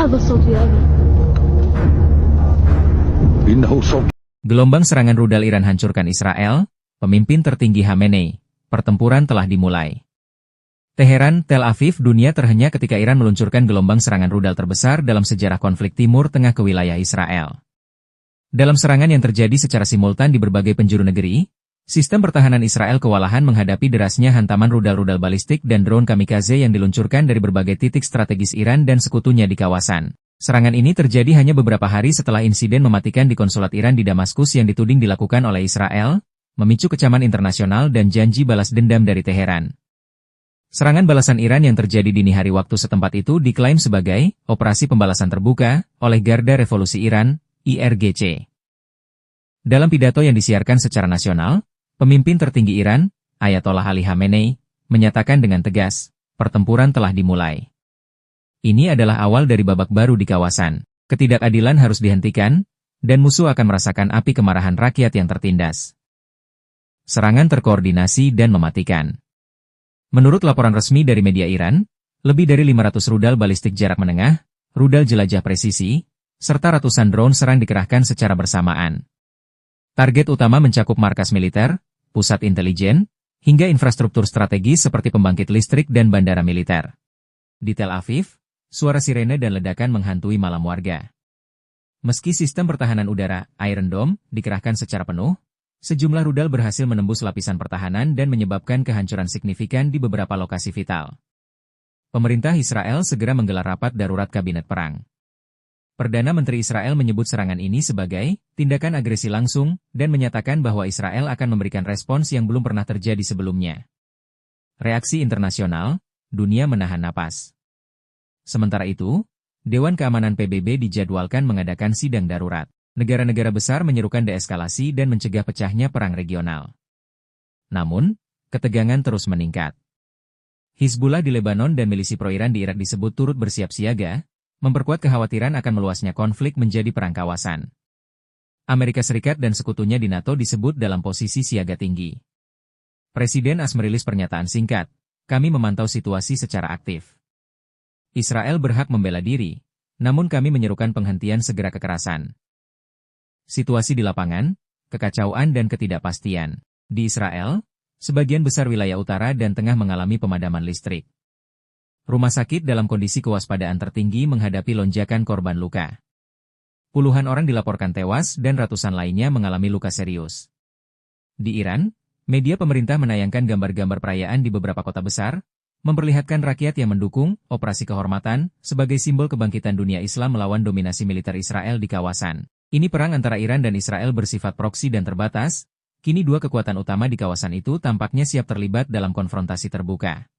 هذا الصوت يا أبا؟ إنه صوت. Gelombang serangan rudal Iran hancurkan Israel, pemimpin tertinggi Khamenei. Pertempuran telah dimulai. Teheran, Tel Aviv, dunia terhenyak ketika Iran meluncurkan gelombang serangan rudal terbesar dalam sejarah konflik Timur Tengah ke wilayah Israel. Dalam serangan yang terjadi secara simultan di berbagai penjuru negeri, sistem pertahanan Israel kewalahan menghadapi derasnya hantaman rudal-rudal balistik dan drone kamikaze yang diluncurkan dari berbagai titik strategis Iran dan sekutunya di kawasan. Serangan ini terjadi hanya beberapa hari setelah insiden mematikan di konsulat Iran di Damaskus yang dituding dilakukan oleh Israel, memicu kecaman internasional dan janji balas dendam dari Teheran. Serangan balasan Iran yang terjadi dini hari waktu setempat itu diklaim sebagai operasi pembalasan terbuka oleh Garda Revolusi Iran, IRGC. Dalam pidato yang disiarkan secara nasional, pemimpin tertinggi Iran, Ayatollah Ali Khamenei, menyatakan dengan tegas, pertempuran telah dimulai. Ini adalah awal dari babak baru di kawasan. Ketidakadilan harus dihentikan, dan musuh akan merasakan api kemarahan rakyat yang tertindas. Serangan terkoordinasi dan mematikan. Menurut laporan resmi dari media Iran, lebih dari 500 rudal balistik jarak menengah, rudal jelajah presisi, serta ratusan drone serang dikerahkan secara bersamaan. Target utama mencakup markas militer, pusat intelijen, hingga infrastruktur strategis seperti pembangkit listrik dan bandara militer. Di Tel Aviv, suara sirene dan ledakan menghantui malam warga. Meski sistem pertahanan udara, Iron Dome, dikerahkan secara penuh, sejumlah rudal berhasil menembus lapisan pertahanan dan menyebabkan kehancuran signifikan di beberapa lokasi vital. Pemerintah Israel segera menggelar rapat darurat Kabinet Perang. Perdana Menteri Israel menyebut serangan ini sebagai tindakan agresi langsung dan menyatakan bahwa Israel akan memberikan respons yang belum pernah terjadi sebelumnya. Reaksi internasional, dunia menahan napas. Sementara itu, Dewan Keamanan PBB dijadwalkan mengadakan sidang darurat. Negara-negara besar menyerukan deeskalasi dan mencegah pecahnya perang regional. Namun, ketegangan terus meningkat. Hizbullah di Lebanon dan milisi pro-Iran di Irak disebut turut bersiap siaga, memperkuat kekhawatiran akan meluasnya konflik menjadi perang kawasan. Amerika Serikat dan sekutunya di NATO disebut dalam posisi siaga tinggi. Presiden AS merilis pernyataan singkat, "Kami memantau situasi secara aktif. Israel berhak membela diri, namun kami menyerukan penghentian segera kekerasan." Situasi di lapangan, kekacauan dan ketidakpastian. Di Israel, sebagian besar wilayah utara dan tengah mengalami pemadaman listrik. Rumah sakit dalam kondisi kewaspadaan tertinggi menghadapi lonjakan korban luka. Puluhan orang dilaporkan tewas dan ratusan lainnya mengalami luka serius. Di Iran, media pemerintah menayangkan gambar-gambar perayaan di beberapa kota besar, memperlihatkan rakyat yang mendukung operasi kehormatan sebagai simbol kebangkitan dunia Islam melawan dominasi militer Israel di kawasan. Ini perang antara Iran dan Israel bersifat proksi dan terbatas, kini dua kekuatan utama di kawasan itu tampaknya siap terlibat dalam konfrontasi terbuka.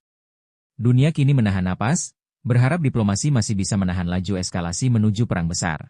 Dunia kini menahan napas, berharap diplomasi masih bisa menahan laju eskalasi menuju perang besar.